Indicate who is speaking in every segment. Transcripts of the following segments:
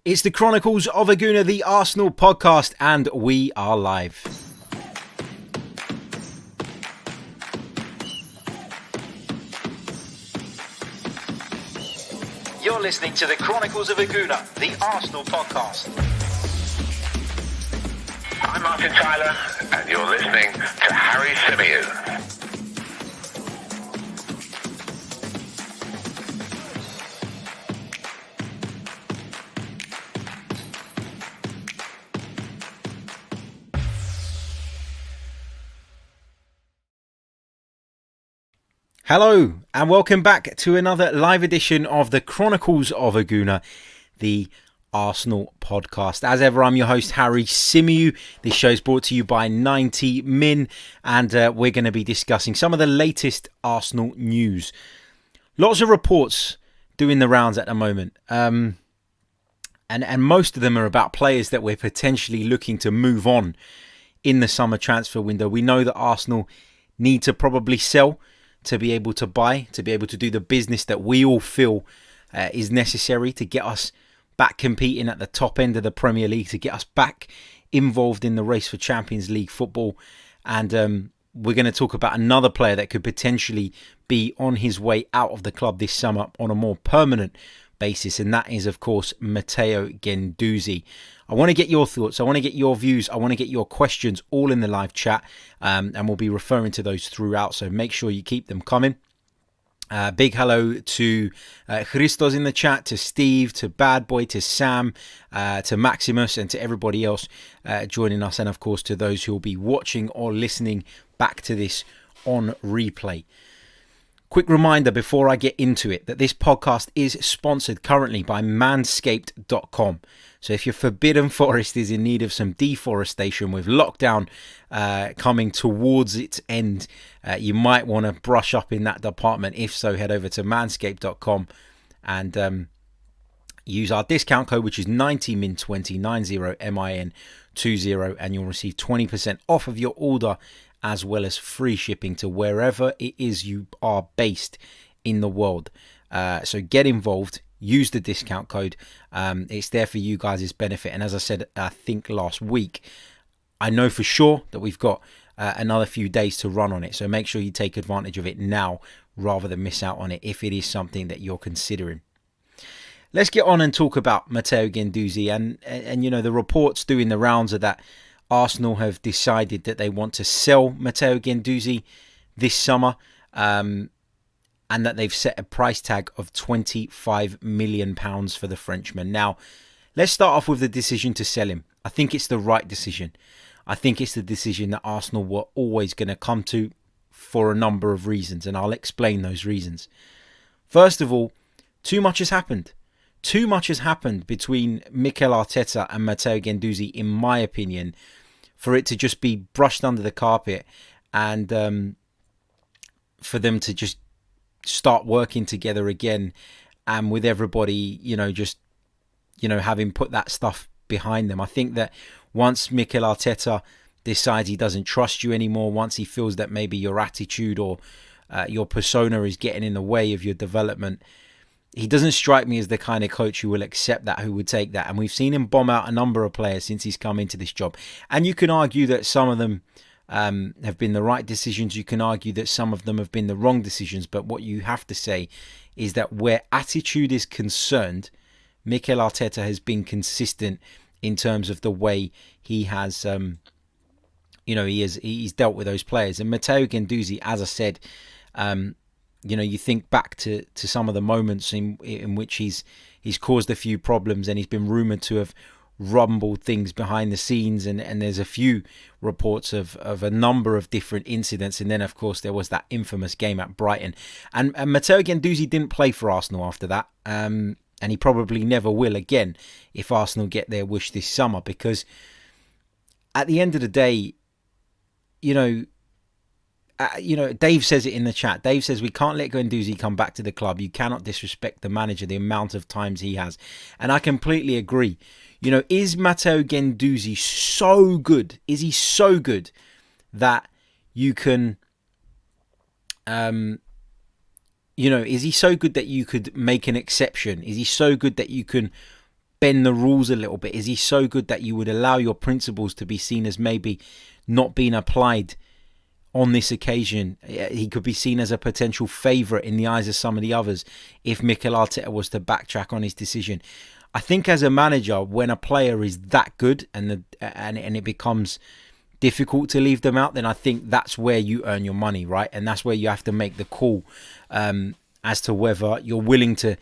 Speaker 1: It's the Chronicles of a Gooner, the Arsenal podcast, and we are live. You're listening to the Chronicles of a Gooner, the Arsenal podcast.
Speaker 2: I'm Martin Tyler, and you're listening to Harry Symeou.
Speaker 1: Hello and welcome back to another live edition of the Chronicles of a Gooner, the Arsenal podcast. As ever, I'm your host Harry Symeou. This show is brought to you by 90 Min, and we're going to be discussing some of the latest Arsenal news. Lots of reports doing the rounds at the moment, and most of them are about players that we're potentially looking to move on in the summer transfer window. We know that Arsenal need to probably sell to be able to buy, to be able to do the business that we all feel is necessary to get us back competing at the top end of the Premier League, to get us back involved in the race for Champions League football. And we're going to talk about another player that could potentially be on his way out of the club this summer on a more permanent basis, and that is, of course, Matteo Guendouzi. I want to get your thoughts, I want to get your views, I want to get your questions all in the live chat, and we'll be referring to those throughout, so make sure you keep them coming. Big hello to Christos in the chat, to Steve, to Bad Boy, to Sam, to Maximus, and to everybody else joining us, and of course to those who will be watching or listening back to this on replay. Quick reminder before I get into it that this podcast is sponsored currently by manscaped.com. So if your forbidden forest is in need of some deforestation with lockdown coming towards its end, you might want to brush up in that department. If so, head over to manscaped.com and use our discount code, which is 90min20, 90min20, and you'll receive 20% off of your order, as well as free shipping to wherever it is you are based in the world. So get involved, use the discount code. It's there for you guys' benefit. And as I said, I think last week, I know for sure that we've got another few days to run on it. So make sure you take advantage of it now rather than miss out on it if it is something that you're considering. Let's get on and talk about Matteo Guendouzi. And you know, the reports doing the rounds are that Arsenal have decided that they want to sell Matteo Guendouzi this summer, and that they've set a price tag of £25 million for the Frenchman. Now, let's start off with the decision to sell him. I think it's the right decision. I think it's the decision that Arsenal were always going to come to for a number of reasons, and I'll explain those reasons. First of all, too much has happened. Too much has happened between Mikel Arteta and Matteo Guendouzi, in my opinion, for it to just be brushed under the carpet and for them to just start working together again, and with everybody, you know, just, you know, having put that stuff behind them. I think that once Mikel Arteta decides he doesn't trust you anymore, once he feels that maybe your attitude or your persona is getting in the way of your development, he doesn't strike me as the kind of coach who will accept that, who would take that. And we've seen him bomb out a number of players since he's come into this job. And you can argue that some of them have been the right decisions. You can argue that some of them have been the wrong decisions. But what you have to say is that where attitude is concerned, Mikel Arteta has been consistent in terms of the way he has, he's dealt with those players. And Matteo Guendouzi, as I said, you know, you think back to some of the moments in which he's caused a few problems, and he's been rumoured to have rumbled things behind the scenes, and there's a few reports of a number of different incidents. And then, of course, there was that infamous game at Brighton. And Matteo Guendouzi didn't play for Arsenal after that, and he probably never will again if Arsenal get their wish this summer, because at the end of the day, Dave says it in the chat. Dave says we can't let Guendouzi come back to the club. You cannot disrespect the manager the amount of times he has. And I completely agree. You know, is Matteo Guendouzi so good? Is he so good that you can, is he so good that you could make an exception? Is he so good that you can bend the rules a little bit? Is he so good that you would allow your principles to be seen as maybe not being applied on this occasion? He could be seen as a potential favourite in the eyes of some of the others if Mikel Arteta was to backtrack on his decision. I think as a manager, when a player is that good and it becomes difficult to leave them out, then I think that's where you earn your money, right? And that's where you have to make the call as to whether you're willing to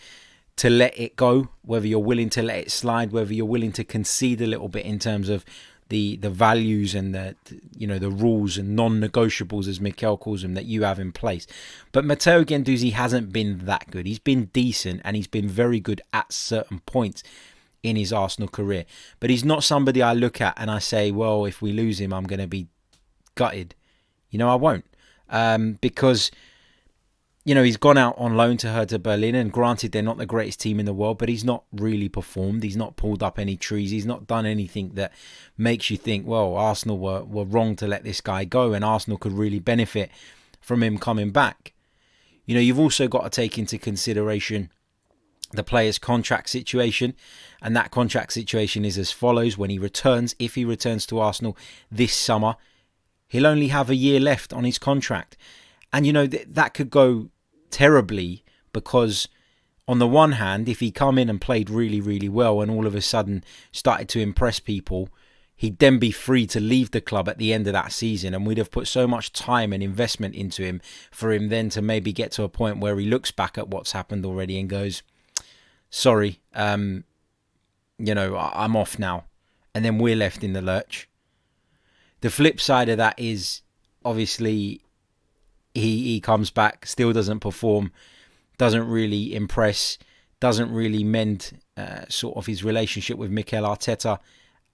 Speaker 1: let it go, whether you're willing to let it slide, whether you're willing to concede a little bit in terms of the values and the rules and non-negotiables, as Mikel calls them, that you have in place. But Matteo Guendouzi hasn't been that good. He's been decent and he's been very good at certain points in his Arsenal career. But he's not somebody I look at and I say, well, if we lose him, I'm going to be gutted. I won't. Because he's gone out on loan to Hertha Berlin, and granted, they're not the greatest team in the world, but he's not really performed. He's not pulled up any trees. He's not done anything that makes you think, well, Arsenal were wrong to let this guy go, and Arsenal could really benefit from him coming back. You've also got to take into consideration the player's contract situation, and that contract situation is as follows. When he returns, if he returns to Arsenal this summer, he'll only have a year left on his contract. And, that could go terribly, because on the one hand, if he come in and played really, really well and all of a sudden started to impress people, he'd then be free to leave the club at the end of that season, and we'd have put so much time and investment into him for him then to maybe get to a point where he looks back at what's happened already and goes, sorry, I'm off now. And then we're left in the lurch. The flip side of that is, obviously, he comes back, still doesn't perform, doesn't really impress, doesn't really mend sort of his relationship with Mikel Arteta.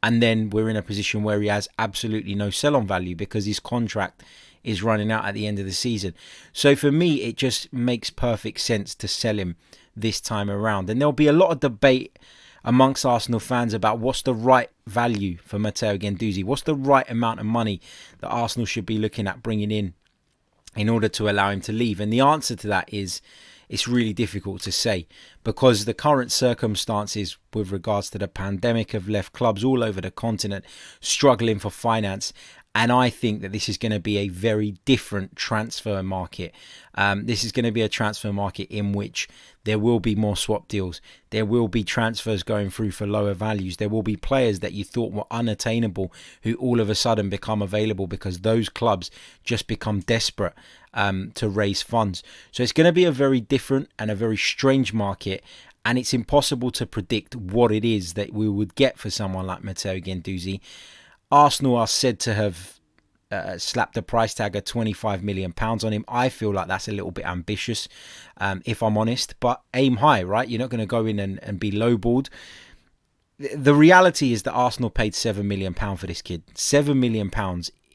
Speaker 1: And then we're in a position where he has absolutely no sell-on value because his contract is running out at the end of the season. So for me, it just makes perfect sense to sell him this time around. And there'll be a lot of debate amongst Arsenal fans about what's the right value for Matteo Guendouzi. What's the right amount of money that Arsenal should be looking at bringing in order to allow him to leave? And the answer to that is, it's really difficult to say, because the current circumstances with regards to the pandemic have left clubs all over the continent struggling for finance. And I think that this is going to be a very different transfer market. This is going to be a transfer market in which there will be more swap deals. There will be transfers going through for lower values. There will be players that you thought were unattainable who all of a sudden become available because those clubs just become desperate to raise funds. So it's going to be a very different and a very strange market. And it's impossible to predict what it is that we would get for someone like Matteo Guendouzi. Arsenal are said to have slapped a price tag of £25 million on him. I feel like that's a little bit ambitious, if I'm honest. But aim high, right? You're not going to go in and be lowballed. The reality is that Arsenal paid £7 million for this kid. £7 million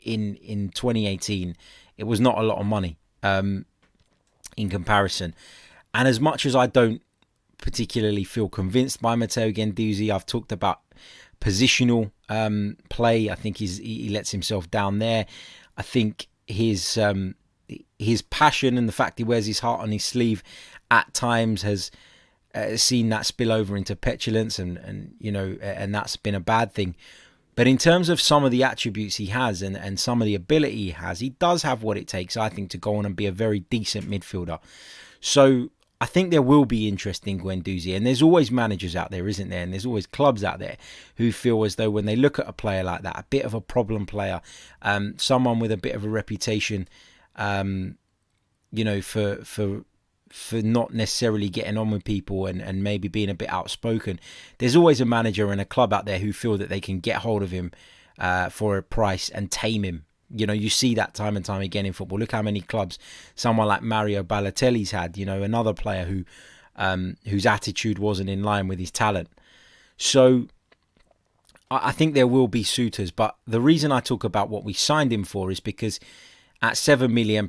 Speaker 1: in 2018. It was not a lot of money in comparison. And as much as I don't particularly feel convinced by Matteo Guendouzi, I've talked about positional play. I think he lets himself down there. I think his passion and the fact he wears his heart on his sleeve at times has seen that spill over into petulance, and that's been a bad thing. But in terms of some of the attributes he has and some of the ability he has, he does have what it takes, I think, to go on and be a very decent midfielder. So I think there will be interest in Guendouzi, and there's always managers out there, isn't there? And there's always clubs out there who feel as though when they look at a player like that, a bit of a problem player, someone with a bit of a reputation, for not necessarily getting on with people and maybe being a bit outspoken, there's always a manager and a club out there who feel that they can get hold of him for a price and tame him. You see that time and time again in football. Look how many clubs someone like Mario Balotelli's had, another player whose attitude wasn't in line with his talent. So I think there will be suitors, but the reason I talk about what we signed him for is because at £7 million,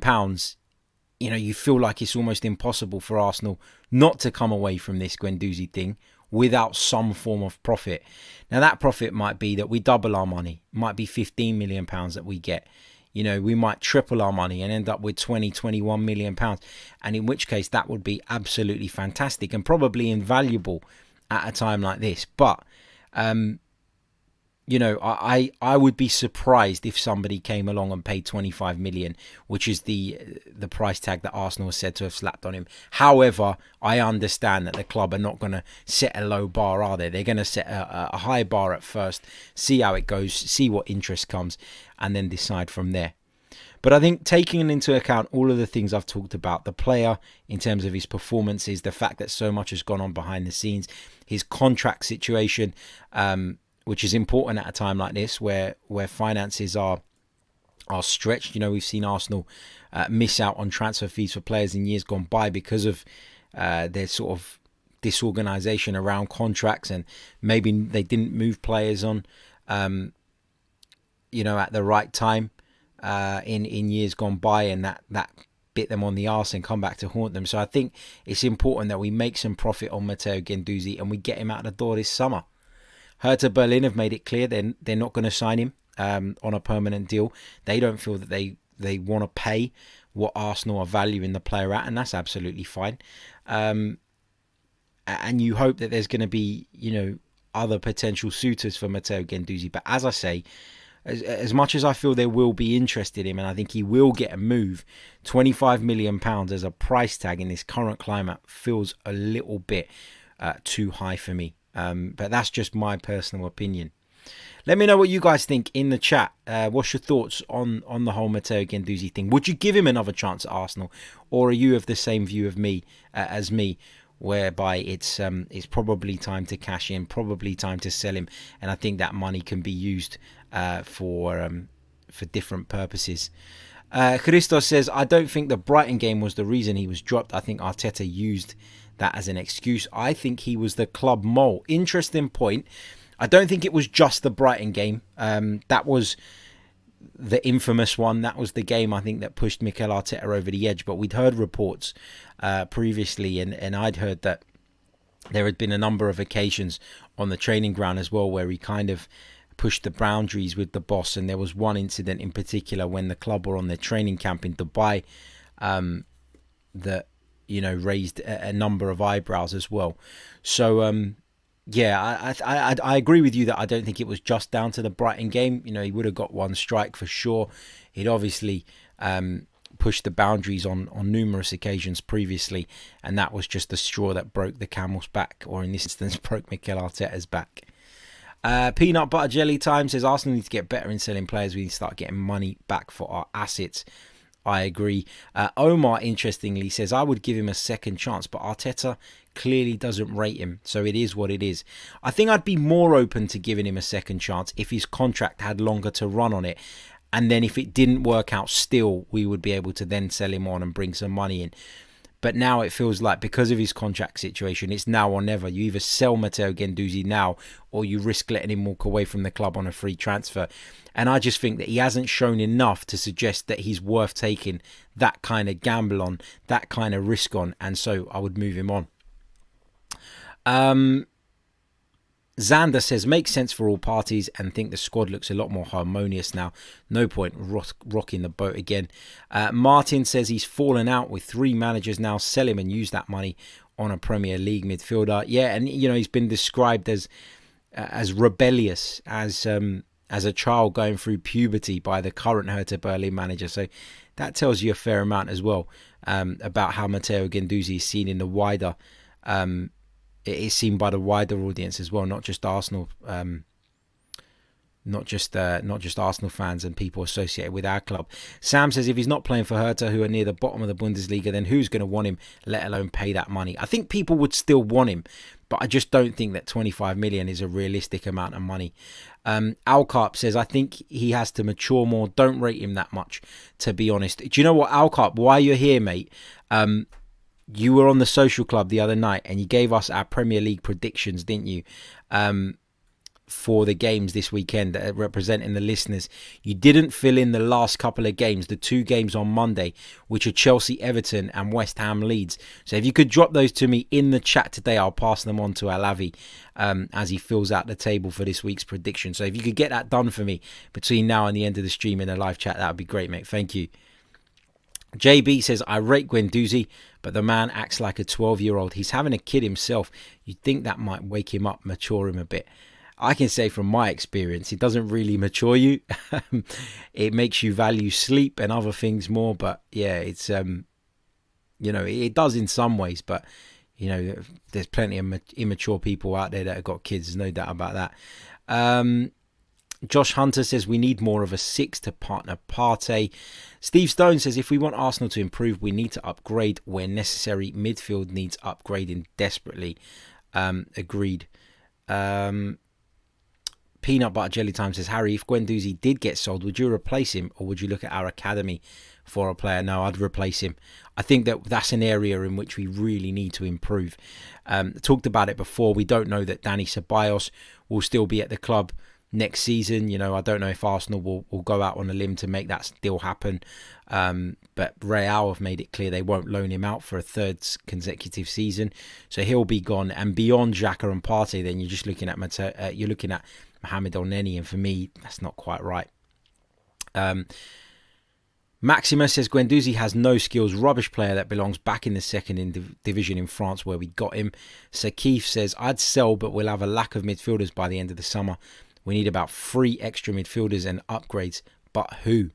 Speaker 1: you feel like it's almost impossible for Arsenal not to come away from this Guendouzi thing without some form of profit. Now, that profit might be that we double our money. It might be £15 million that we get. We might triple our money and end up with 21 million pounds. And in which case, that would be absolutely fantastic and probably invaluable at a time like this. But I would be surprised if somebody came along and paid 25 million, which is the price tag that Arsenal is said to have slapped on him. However, I understand that the club are not going to set a low bar, are they? They're going to set a high bar at first, see how it goes, see what interest comes, and then decide from there. But I think taking into account all of the things I've talked about, the player in terms of his performances, the fact that so much has gone on behind the scenes, his contract situation, which is important at a time like this where finances are stretched. We've seen Arsenal miss out on transfer fees for players in years gone by because of their sort of disorganisation around contracts, and maybe they didn't move players on, at the right time in years gone by, and that bit them on the arse and come back to haunt them. So I think it's important that we make some profit on Matteo Guendouzi and we get him out the door this summer. Hertha Berlin have made it clear they're not going to sign him on a permanent deal. They don't feel that they want to pay what Arsenal are valuing the player at, and that's absolutely fine. And you hope that there's going to be, other potential suitors for Matteo Guendouzi. But as I say, as much as I feel they will be interested in him, and I think he will get a move, £25 million as a price tag in this current climate feels a little bit too high for me. But that's just my personal opinion. Let me know what you guys think in the chat. What's your thoughts on the whole Matteo Guendouzi thing? Would you give him another chance at Arsenal, or are you of the same view of me as me, whereby it's probably time to cash in, probably time to sell him, and I think that money can be used for different purposes. Christos says, I don't think the Brighton game was the reason he was dropped. I think Arteta used that as an excuse. I think he was the club mole. Interesting point. I don't think it was just the Brighton game. That was the infamous one. That was the game, I think, that pushed Mikel Arteta over the edge. But we'd heard reports previously, and I'd heard that there had been a number of occasions on the training ground as well where he kind of pushed the boundaries with the boss. And there was one incident in particular when the club were on their training camp in Dubai that raised a number of eyebrows as well. So I agree with you that I don't think it was just down to the Brighton game. He would have got one strike for sure. He'd obviously pushed the boundaries on numerous occasions previously, and that was just the straw that broke the camel's back, or in this instance broke Mikel Arteta's back. Peanut Butter Jelly Time says Arsenal need to get better in selling players. We need to start getting money back for our assets. I agree. Omar, interestingly, says I would give him a second chance, but Arteta clearly doesn't rate him, so it is what it is. I think I'd be more open to giving him a second chance if his contract had longer to run on it, and then if it didn't work out still, we would be able to then sell him on and bring some money in. But now it feels like because of his contract situation, it's now or never. You either sell Matteo Guendouzi now or you risk letting him walk away from the club on a free transfer. And I just think that he hasn't shown enough to suggest that he's worth taking that kind of gamble on, that kind of risk on. And so I would move him on. Xander says, makes sense for all parties and think the squad looks a lot more harmonious now. No point rocking the boat again. Martin says he's fallen out with 3 managers now. Sell him and use that money on a Premier League midfielder. Yeah, and he's been described as rebellious, as a child going through puberty by the current Hertha Berlin manager. So that tells you a fair amount as well about how Matteo Guendouzi is seen in the wider. It is seen by the wider audience as well, not just Arsenal, not just Arsenal fans and people associated with our club. Sam says if he's not playing for Hertha, who are near the bottom of the Bundesliga, then who's going to want him, let alone pay that money? I think people would still want him, but I just don't think that 25 million is a realistic amount of money. Alcarp says, I think he has to mature more. Don't rate him that much, to be honest. Do you know what, Alcarp, why you're here, mate? You were on the social club the other night and you gave us our Premier League predictions, didn't you? For the games this weekend, representing the listeners. You didn't fill in the last couple of games, the 2 games on Monday, which are Chelsea, Everton and West Ham, Leeds. So if you could drop those to me in the chat today, I'll pass them on to Alavi as he fills out the table for this week's prediction. So if you could get that done for me between now and the end of the stream in a live chat, that would be great, mate. Thank you. JB says, I rate Guendouzi, but the man acts like a 12-year-old. He's having a kid himself. You'd think that might wake him up, mature him a bit. I can say from my experience, it doesn't really mature you. It makes you value sleep and other things more. But yeah, it's it does in some ways. But there's plenty of immature people out there that have got kids. There's no doubt about that. Josh Hunter says we need more of a 6 to partner Partey. Steve Stone says if we want Arsenal to improve, we need to upgrade where necessary. Midfield needs upgrading desperately. Agreed. Peanut Butter Jelly Time says, Harry, if Guendouzi did get sold, would you replace him or would you look at our academy for a player? No, I'd replace him. I think that's an area in which we really need to improve. Talked about it before. We don't know that Dani Ceballos will still be at the club next season. I don't know if Arsenal will go out on a limb to make that still happen. But Real have made it clear they won't loan him out for a third consecutive season. So he'll be gone. And beyond Xhaka and Partey, then you're just looking at Mohamed El-Neni, and for me, that's not quite right. Maxima says Guendouzi has no skills, rubbish player that belongs back in the second division in France where we got him. Sakif says I'd sell, but we'll have a lack of midfielders by the end of the summer. We need about 3 extra midfielders and upgrades, but who?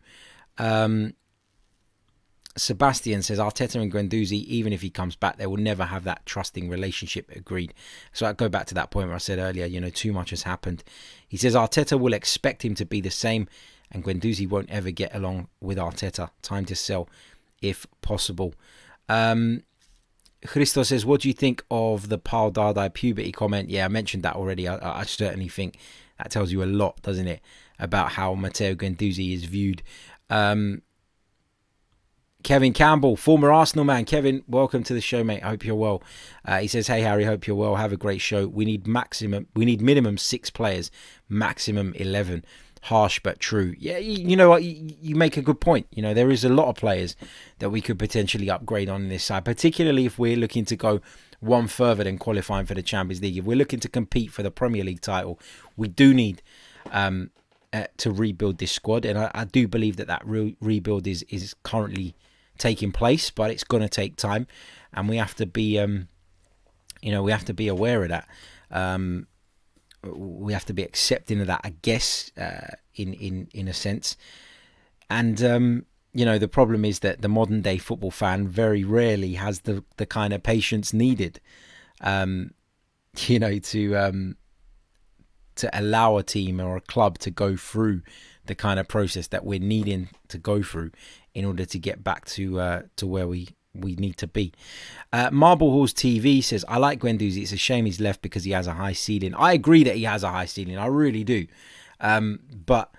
Speaker 1: Sebastian says Arteta and Guendouzi, even if he comes back, they will never have that trusting relationship. Agreed. So I go back to that point where I said earlier, too much has happened. He says Arteta will expect him to be the same and Guendouzi won't ever get along with Arteta. Time to sell if possible. Christo says, what do you think of the Paul Dardai puberty comment? Yeah, I mentioned that already. I certainly think that tells you a lot, doesn't it, about how Matteo Guendouzi is viewed. Kevin Campbell, former Arsenal man. Kevin, welcome to the show, mate. I hope you're well. He says, hey, Harry, hope you're well. Have a great show. We need minimum 6 players, maximum 11. Harsh but true. Yeah, you know what? You make a good point. There is a lot of players that we could potentially upgrade on this side, particularly if we're looking to go one further than qualifying for the Champions League. If we're looking to compete for the Premier League title, we do need to rebuild this squad. And I do believe that rebuild is currently taking place, but it's going to take time, and we have to be we have to be aware of that. We have to be accepting of that, I guess, in a sense. And the problem is that the modern day football fan very rarely has the kind of patience needed to allow a team or a club to go through the kind of process that we're needing to go through in order to get back to where we need to be. Marble Halls TV says, I like Guendouzi. It's a shame he's left because he has a high ceiling. I agree that he has a high ceiling. I really do. But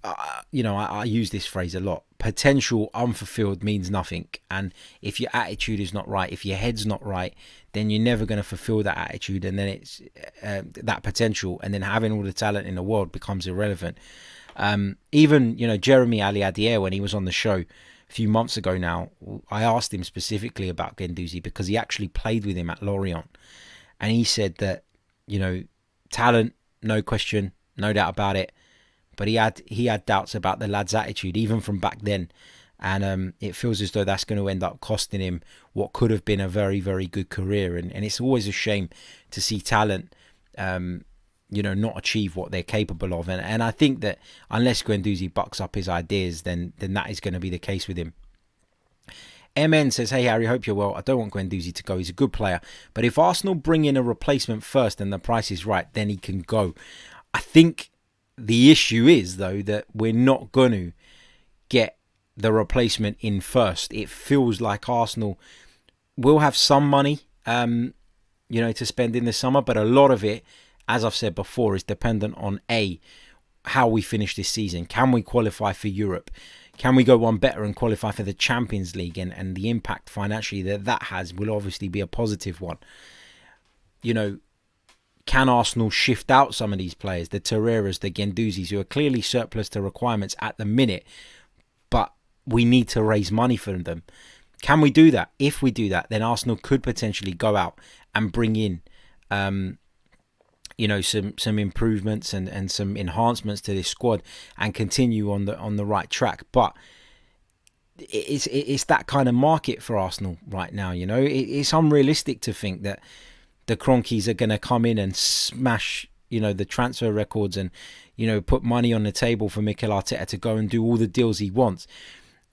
Speaker 1: I use this phrase a lot. Potential unfulfilled means nothing. And if your attitude is not right, if your head's not right, then you're never going to fulfill that attitude. And then it's that potential. And then having all the talent in the world becomes irrelevant. Even Jeremy Aliadier, when he was on the show a few months ago now, I asked him specifically about Guendouzi because he actually played with him at Lorient, and he said that talent, no question, no doubt about it, but he had doubts about the lad's attitude even from back then, and it feels as though that's going to end up costing him what could have been a very, very good career, and it's always a shame to see talent not achieve what they're capable of. And I think that unless Guendouzi bucks up his ideas, then that is going to be the case with him. MN says, hey, Harry, hope you're well. I don't want Guendouzi to go. He's a good player. But if Arsenal bring in a replacement first and the price is right, then he can go. I think the issue is, though, that we're not going to get the replacement in first. It feels like Arsenal will have some money, to spend in the summer, but a lot of it, as I've said before, is dependent on how we finish this season. Can we qualify for Europe? Can we go one better and qualify for the Champions League? And the impact financially that has will obviously be a positive one. Can Arsenal shift out some of these players, the Torreiras, the Guendouzis, who are clearly surplus to requirements at the minute, but we need to raise money for them? Can we do that? If we do that, then Arsenal could potentially go out and bring in some improvements and some enhancements to this squad and continue on the right track. But it's that kind of market for Arsenal right now. You know, it's unrealistic to think that the Cronkies are going to come in and smash, you know, the transfer records and, you know, put money on the table for Mikel Arteta to go and do all the deals he wants.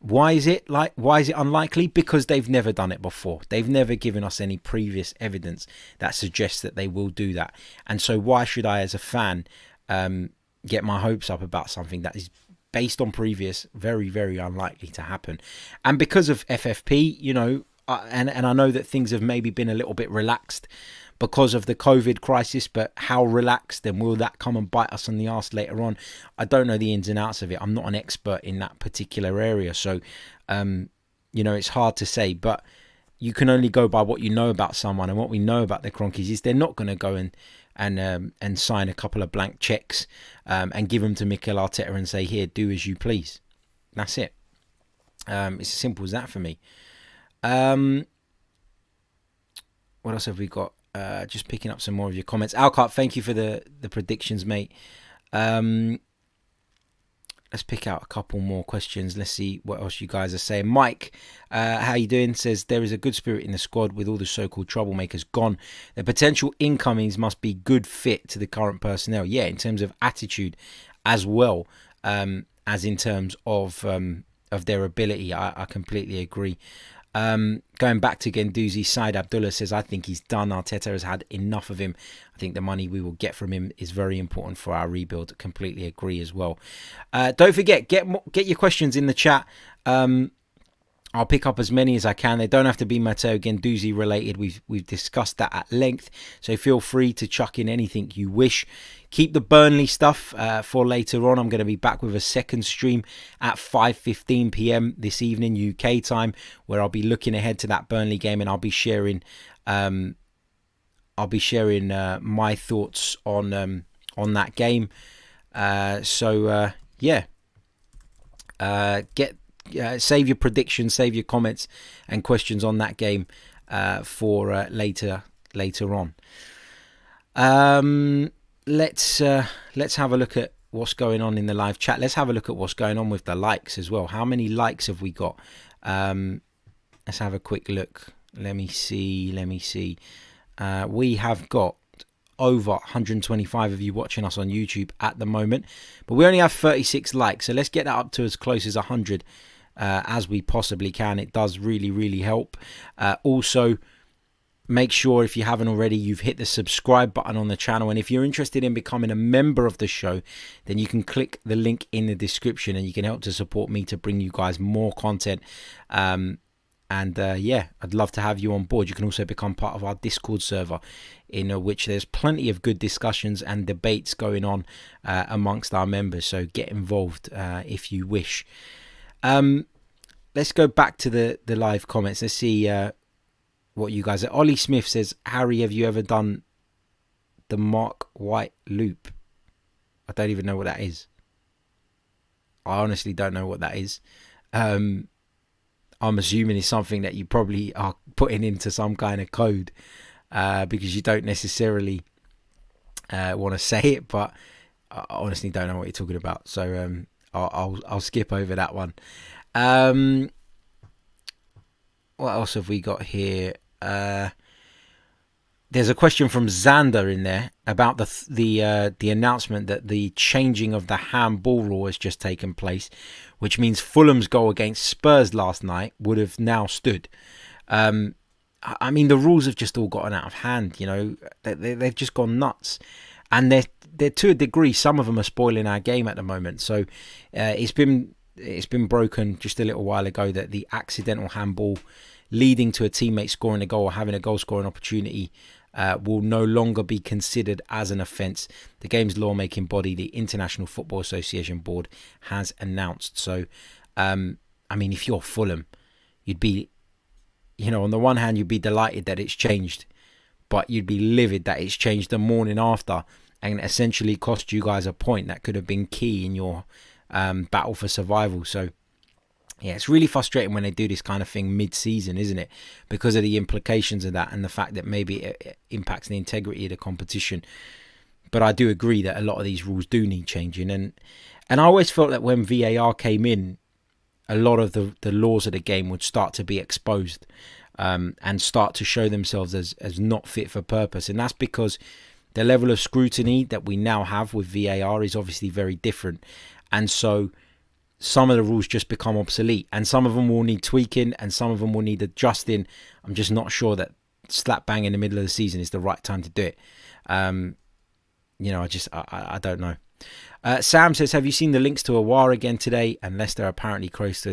Speaker 1: Why is it unlikely? Because they've never done it before. They've never given us any previous evidence that suggests that they will do that. And so why should I, as a fan, get my hopes up about something that is based on previous, very, very unlikely to happen? And because of FFP, you know, and I know that things have maybe been a little bit relaxed because of the COVID crisis, but how relaxed, and will that come and bite us on the arse later on? I don't know the ins and outs of it. I'm not an expert in that particular area. So, you know, it's hard to say, but you can only go by what you know about someone. And what we know about the Cronkies is they're not going to go and sign a couple of blank checks and give them to Mikel Arteta and say, here, do as you please. That's it. It's as simple as that for me. What else have we got? Just picking up some more of your comments. Alcott, thank you for the predictions, mate. Let's pick out a couple more questions. Let's see what else you guys are saying. Mike, how you doing? Says, there is a good spirit in the squad with all the so-called troublemakers gone. The potential incomings must be good fit to the current personnel. Yeah, in terms of attitude as well as in terms of their ability. I completely agree. Going back to Guendouzi, Said Abdullah says, I think he's done. Arteta has had enough of him. I think the money we will get from him is very important for our rebuild. Completely agree as well. Don't forget, get your questions in the chat. I'll pick up as many as I can. They don't have to be Matteo Guendouzi related. We've discussed that at length. So feel free to chuck in anything you wish. Keep the Burnley stuff for later on. I'm going to be back with a second stream at 5:15 p.m. this evening UK time, where I'll be looking ahead to that Burnley game, and I'll be sharing my thoughts on that game. Save your predictions, save your comments and questions on that game for later on. Let's have a look at what's going on in the live chat. Let's have a look at what's going on with the likes as well. How many likes have we got? Let's have a quick look. Let me see. We have got over 125 of you watching us on YouTube at the moment, but we only have 36 likes. So let's get that up to as close as 100 as we possibly can. It does really, really help. Also, make sure, if you haven't already, you've hit the subscribe button on the channel. And if you're interested in becoming a member of the show, then you can click the link in the description and you can help to support me to bring you guys more content. I'd love to have you on board. You can also become part of our Discord server, in which there's plenty of good discussions and debates going on amongst our members. So get involved if you wish. Let's go back to the live comments. Let's see what you guys are. Ollie Smith says, Harry, have you ever done the Mark White loop? I don't even know what that is. I honestly don't know what that is. I'm assuming it's something that you probably are putting into some kind of code because you don't necessarily want to say it, but I honestly don't know what you're talking about. So I'll skip over that one. What else have we got here? There's a question from Xander in there about the announcement that the changing of the handball rule has just taken place, which means Fulham's goal against Spurs last night would have now stood. I mean, the rules have just all gotten out of hand. You know, they've just gone nuts, and they're to a degree. Some of them are spoiling our game at the moment. So it's been broken just a little while ago that the accidental handball leading to a teammate scoring a goal or having a goal scoring opportunity will no longer be considered as an offence. The game's lawmaking body, the International Football Association Board, has announced. So, I mean, if you're Fulham, you'd be, you know, on the one hand, you'd be delighted that it's changed, but you'd be livid that it's changed the morning after and essentially cost you guys a point that could have been key in your battle for survival. So, yeah, it's really frustrating when they do this kind of thing mid-season, isn't it? Because of the implications of that and the fact that maybe it impacts the integrity of the competition. But I do agree that a lot of these rules do need changing. And I always felt that when VAR came in, a lot of the laws of the game would start to be exposed, and start to show themselves as not fit for purpose. And that's because the level of scrutiny that we now have with VAR is obviously very different. And so some of the rules just become obsolete, and some of them will need tweaking, and some of them will need adjusting. I'm just not sure that slap bang in the middle of the season is the right time to do it. I don't know. Sam says, have you seen the links to Aouar again today? And Leicester are apparently close to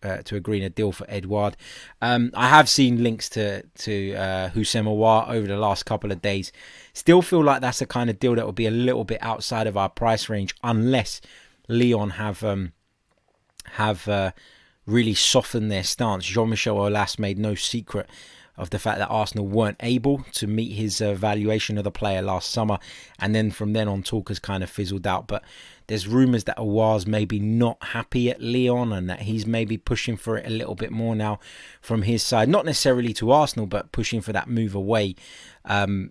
Speaker 1: agreeing a deal for Edouard. I have seen links to Houssem Aouar over the last couple of days. Still feel like that's the kind of deal that will be a little bit outside of our price range, unless Lyon have really softened their stance. Jean-Michel Aulas made no secret of the fact that Arsenal weren't able to meet his valuation of the player last summer, and then from then on talk has kind of fizzled out. But there's rumours that Aouar's maybe not happy at Lyon, and that he's maybe pushing for it a little bit more now from his side, not necessarily to Arsenal, but pushing for that move away. I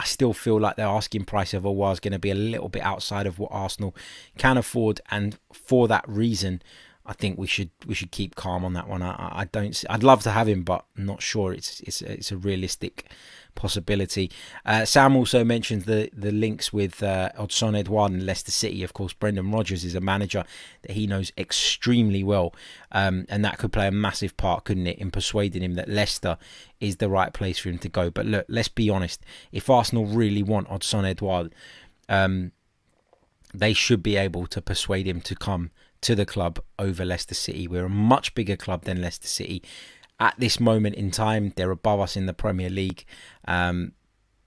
Speaker 1: still feel like the asking price of Aouar is going to be a little bit outside of what Arsenal can afford, and for that reason, I think we should keep calm on that one. I'd love to have him, but I'm not sure it's a realistic possibility. Sam also mentions the links with Odsonne Edouard and Leicester City. Of course, Brendan Rodgers is a manager that he knows extremely well, and that could play a massive part, couldn't it, in persuading him that Leicester is the right place for him to go. But look, let's be honest. If Arsenal really want Odsonne Edouard, they should be able to persuade him to come to the club over Leicester City. We're a much bigger club than Leicester City. At this moment in time, they're above us in the Premier League. But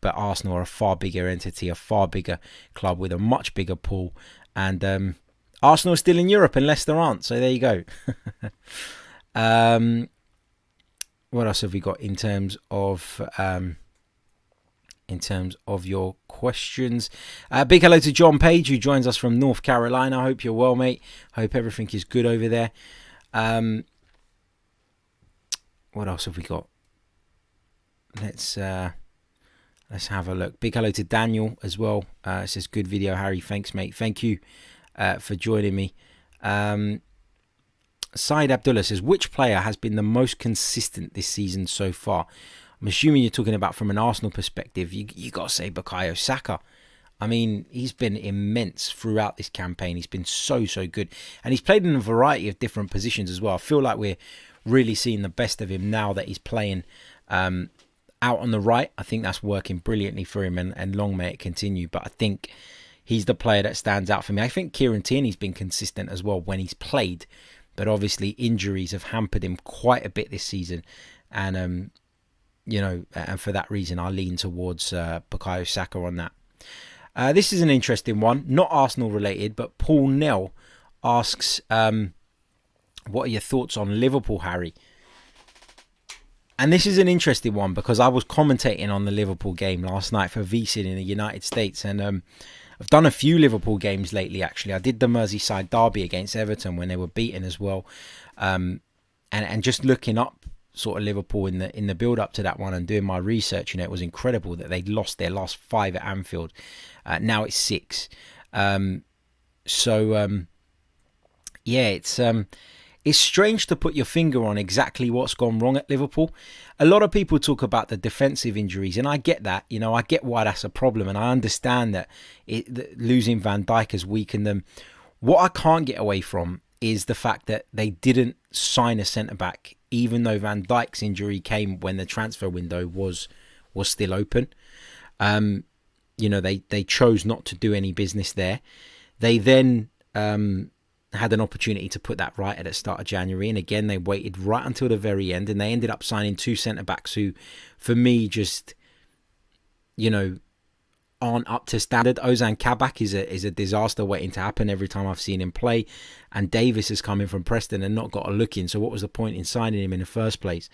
Speaker 1: Arsenal are a far bigger entity, a far bigger club with a much bigger pool. And Arsenal are still in Europe and Leicester aren't. So there you go. What else have we got in terms of your questions? Big hello to John Page, who joins us from North Carolina. I hope you're well, mate. Hope everything is good over there. What else have we got? Let's have a look. Big hello to Daniel as well. It says, good video, Harry. Thanks, mate. Thank you for joining me. Saeed Abdullah says, which player has been the most consistent this season so far? I'm assuming you're talking about from an Arsenal perspective. You got to say Bukayo Saka. I mean, he's been immense throughout this campaign. He's been so good. And he's played in a variety of different positions as well. I feel like we're really seeing the best of him now that he's playing out on the right. I think that's working brilliantly for him, and long may it continue. But I think he's the player that stands out for me. I think Kieran Tierney's been consistent as well when he's played. But obviously injuries have hampered him quite a bit this season. And, and for that reason, I lean towards Bukayo Saka on that. This is an interesting one, not Arsenal related, but Paul Nell asks, what are your thoughts on Liverpool, Harry? And this is an interesting one because I was commentating on the Liverpool game last night for VSIN in the United States, and I've done a few Liverpool games lately, actually. I did the Merseyside derby against Everton when they were beaten as well, and just looking up sort of Liverpool in the build up to that one and doing my research, it was incredible that they'd lost their last 5 at Anfield. Now it's 6. It's strange to put your finger on exactly what's gone wrong at Liverpool. A lot of people talk about the defensive injuries, and I get that. I get why that's a problem, and I understand that losing Van Dijk has weakened them. What I can't get away from is the fact that they didn't sign a centre-back, even though Van Dijk's injury came when the transfer window was still open. They chose not to do any business there. They then had an opportunity to put that right at the start of January, and again they waited right until the very end, and they ended up signing 2 centre-backs who, for me, just aren't up to standard. Ozan Kabak is a disaster waiting to happen every time I've seen him play, and Davis has come in from Preston and not got a look in, so what was the point in signing him in the first place?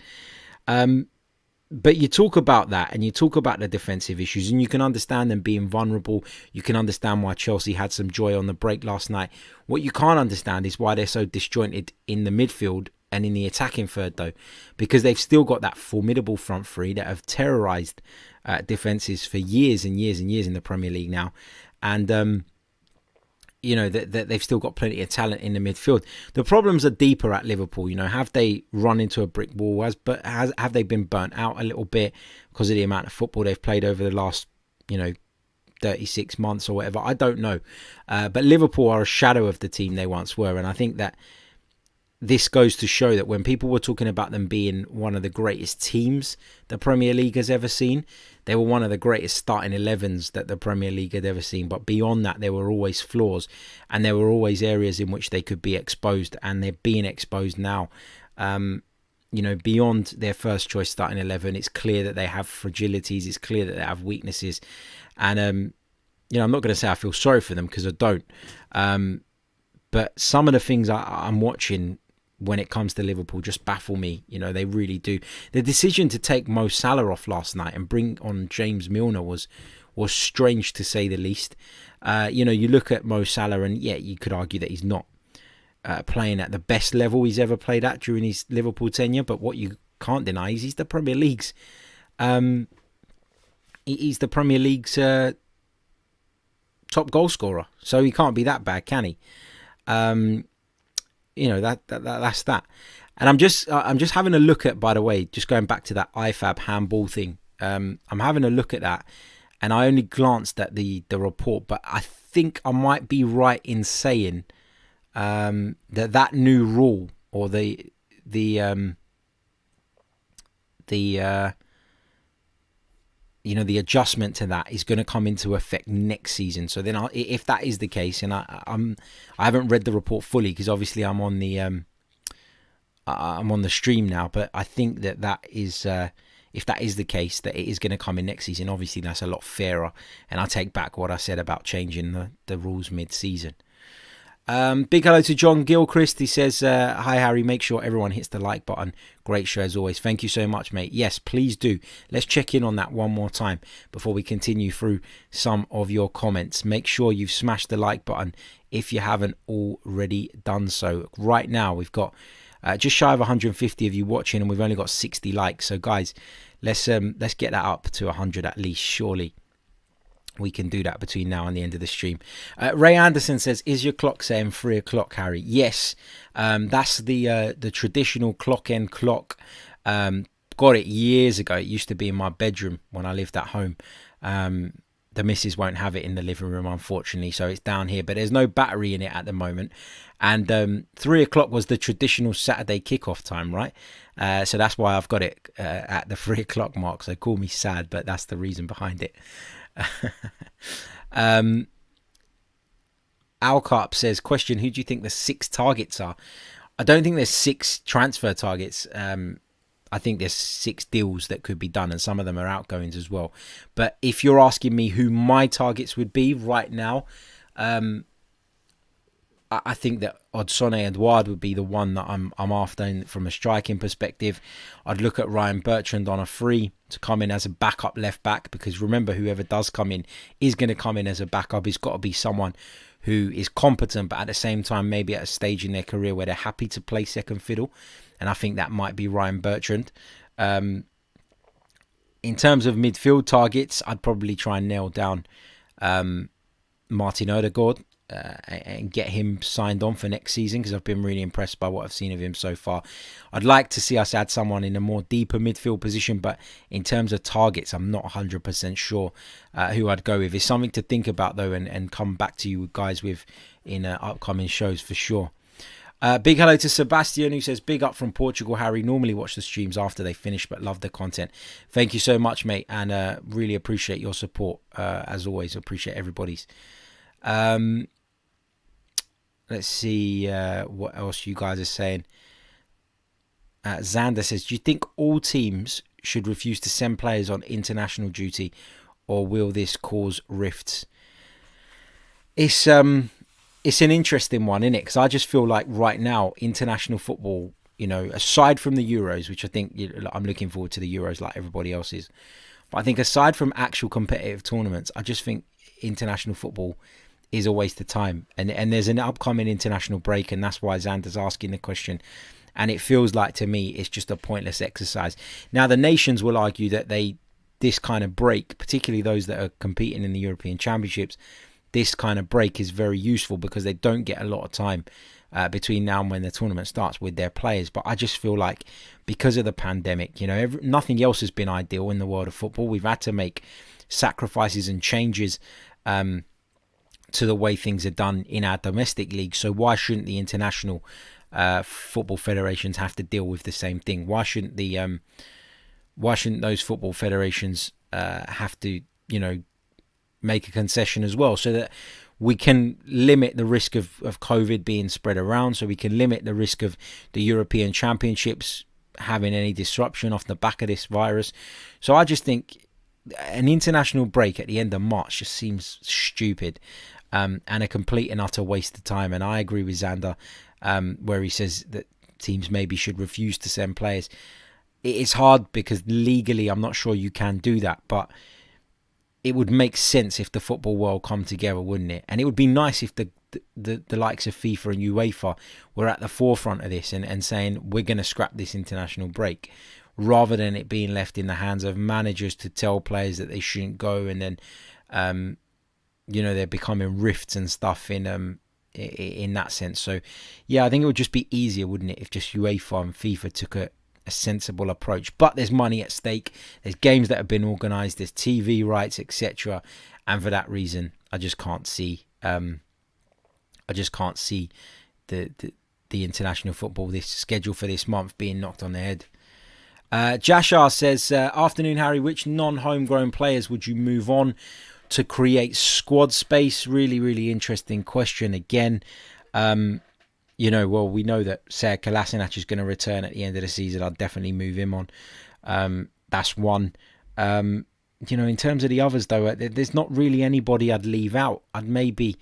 Speaker 1: But you talk about that, and you talk about the defensive issues, and you can understand them being vulnerable. You can understand why Chelsea had some joy on the break last night. What you can't understand is why they're so disjointed in the midfield and in the attacking third, though, because they've still got that formidable front three that have terrorised defences for years and years and years in the Premier League now. And that they've still got plenty of talent in the midfield. The problems are deeper at Liverpool. Have they run into a brick wall? Have they been burnt out a little bit because of the amount of football they've played over the last 36 months or whatever? I don't know. But Liverpool are a shadow of the team they once were, and I think that this goes to show that when people were talking about them being one of the greatest teams the Premier League has ever seen, they were one of the greatest starting 11s that the Premier League had ever seen. But beyond that, there were always flaws, and there were always areas in which they could be exposed, and they're being exposed now. Beyond their first choice starting 11, it's clear that they have fragilities. It's clear that they have weaknesses, and I'm not going to say I feel sorry for them, because I don't. But some of the things I'm watching when it comes to Liverpool just baffle me. They really do. The decision to take Mo Salah off last night and bring on James Milner was strange, to say the least. You look at Mo Salah, and yeah, you could argue that he's not playing at the best level he's ever played at during his Liverpool tenure, but what you can't deny is he's the Premier League's top goal scorer, so he can't be that bad, can he? That's that. And I'm just having a look at, by the way, just going back to that IFAB handball thing. I'm having a look at that, and I only glanced at the report, but I think I might be right in saying that new rule, or the adjustment to that is going to come into effect next season. So then, if that is the case, and I haven't read the report fully, because obviously I'm on the stream now, but I think that is if that is the case, that it is going to come in next season. Obviously, that's a lot fairer, and I take back what I said about changing the rules mid-season. Big hello to John Gilchrist. He says, hi Harry, make sure everyone hits the like button. Great show as always. Thank you so much, mate. Yes, please do. Let's check in on that one more time before we continue through some of your comments. Make sure you've smashed the like button if you haven't already done so. Right now we've got just shy of 150 of you watching, and we've only got 60 likes. So guys, let's get that up to 100 at least. Surely we can do that between now and the end of the stream. Ray Anderson says, is your clock saying 3 o'clock, Harry? Yes, that's the traditional clock end clock. Got it years ago. It used to be in my bedroom when I lived at home. The missus won't have it in the living room, unfortunately, so it's down here, but there's no battery in it at the moment. And 3 o'clock was the traditional Saturday kickoff time, right? So that's why I've got it at the 3 o'clock mark. So call me sad, but that's the reason behind it. Alcarp says, question, who do you think the 6 targets are? I don't think there's 6 transfer targets. I think there's 6 deals that could be done, and some of them are outgoings as well. But if you're asking me who my targets would be right now, I think that Odsonne Edouard would be the one that I'm after from a striking perspective. I'd look at Ryan Bertrand on a free to come in as a backup left back, because remember, whoever does come in is going to come in as a backup. It's got to be someone who is competent, but at the same time maybe at a stage in their career where they're happy to play second fiddle, and I think that might be Ryan Bertrand. In terms of midfield targets, I'd probably try and nail down Martin Odegaard and get him signed on for next season, because I've been really impressed by what I've seen of him so far. I'd like to see us add someone in a more deeper midfield position, but in terms of targets, I'm not 100% sure who I'd go with. It's something to think about though, and come back to you guys with in upcoming shows for sure. Big hello to Sebastian, who says, big up from Portugal, Harry. Normally watch the streams after they finish, but love the content. Thank you so much, mate, and really appreciate your support. As always, appreciate everybody's. Let's see what else you guys are saying. Xander says, do you think all teams should refuse to send players on international duty, or will this cause rifts? It's an interesting one, isn't it? Because I just feel like right now, international football, aside from the Euros, which I think I'm looking forward to the Euros like everybody else is. But I think aside from actual competitive tournaments, I just think international football is a waste of time, and there's an upcoming international break, and that's why Xander's asking the question, and it feels like to me it's just a pointless exercise. Now the nations will argue that this kind of break, particularly those that are competing in the European Championships, this kind of break is very useful because they don't get a lot of time between now and when the tournament starts with their players. But I just feel like because of the pandemic, nothing else has been ideal in the world of football. We've had to make sacrifices and changes to the way things are done in our domestic league. So why shouldn't the international football federations have to deal with the same thing? Why shouldn't those football federations have to, make a concession as well, so that we can limit the risk of COVID being spread around, so we can limit the risk of the European Championships having any disruption off the back of this virus. So I just think an international break at the end of March just seems stupid and a complete and utter waste of time. And I agree with Xander where he says that teams maybe should refuse to send players. It is hard because legally I'm not sure you can do that, but it would make sense if the football world come together, wouldn't it? And it would be nice if the likes of FIFA and UEFA were at the forefront of this and saying we're going to scrap this international break, rather than it being left in the hands of managers to tell players that they shouldn't go, and then they're becoming rifts and stuff in that sense. So yeah, I think it would just be easier, wouldn't it, if just UEFA and FIFA took a sensible approach. But there's money at stake, there's games that have been organised, there's TV rights, etc., and for that reason I just can't see the international football, this schedule for this month, being knocked on the head. Jashar says, afternoon Harry, which non-homegrown players would you move on to create squad space? Really, really interesting question again. Well, we know that Sead Kolasinac is going to return at the end of the season. I'd definitely move him on. That's one. In terms of the others, though, there's not really anybody I'd leave out. I'd maybe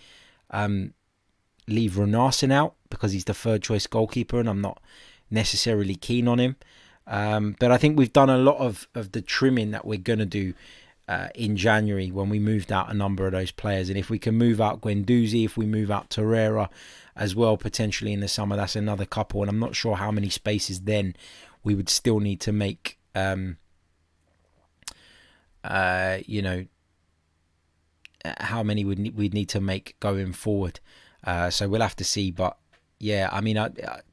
Speaker 1: leave Runarsson out because he's the third choice goalkeeper and I'm not necessarily keen on him. But I think we've done a lot of the trimming that we're going to do in January when we moved out a number of those players. And if we can move out Guendouzi, if we move out Torreira as well, potentially in the summer, that's another couple. And I'm not sure how many spaces then we would still need to make, how many we'd need to make going forward. So we'll have to see. But yeah, I mean,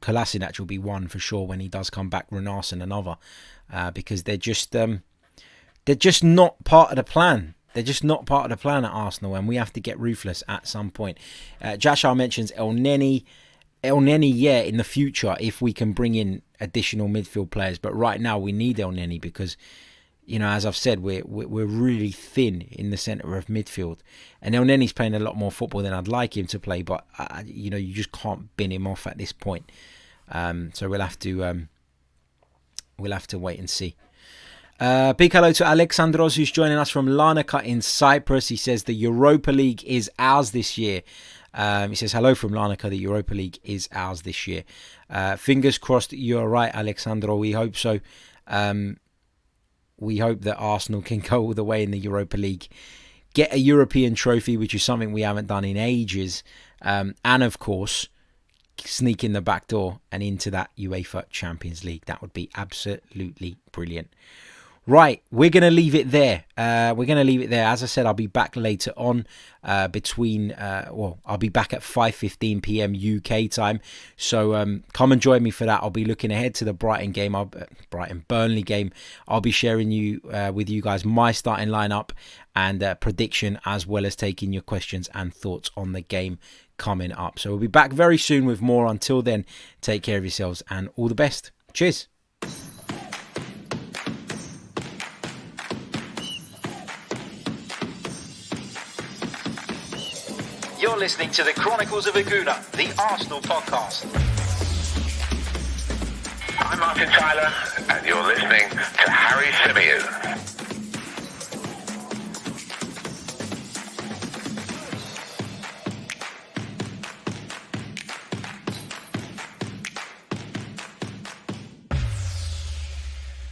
Speaker 1: Kolasinac will be one for sure when he does come back. Runarsson another, because they're just not part of the plan. They're just not part of the plan at Arsenal, and we have to get ruthless at some point. Jashar mentions El Neni. El Neni, yeah, in the future, if we can bring in additional midfield players. But right now, we need El Neni because, as I've said, we're really thin in the centre of midfield. And El Neni's playing a lot more football than I'd like him to play, but, you just can't bin him off at this point. So we'll have to wait and see. Big hello to Alexandros, who's joining us from Larnaca in Cyprus. He says the Europa League is ours this year. He says hello from Larnaca. The Europa League is ours this year. Fingers crossed you're right, Alexandro. We hope so. We hope that Arsenal can go all the way in the Europa League, get a European trophy, which is something we haven't done in ages, and of course sneak in the back door and into that UEFA Champions League. That would be absolutely brilliant. Right, we're going to leave it there. As I said, I'll be back later on I'll be back at 5:15 p.m. UK time. So come and join me for that. I'll be looking ahead to the Brighton-Burnley game. I'll be sharing with you guys my starting lineup and prediction, as well as taking your questions and thoughts on the game coming up. So we'll be back very soon with more. Until then, take care of yourselves and all the best. Cheers.
Speaker 3: You're listening to the Chronicles of a Gooner, the Arsenal podcast.
Speaker 2: I'm Martin Tyler, and you're listening to Harry Symeou.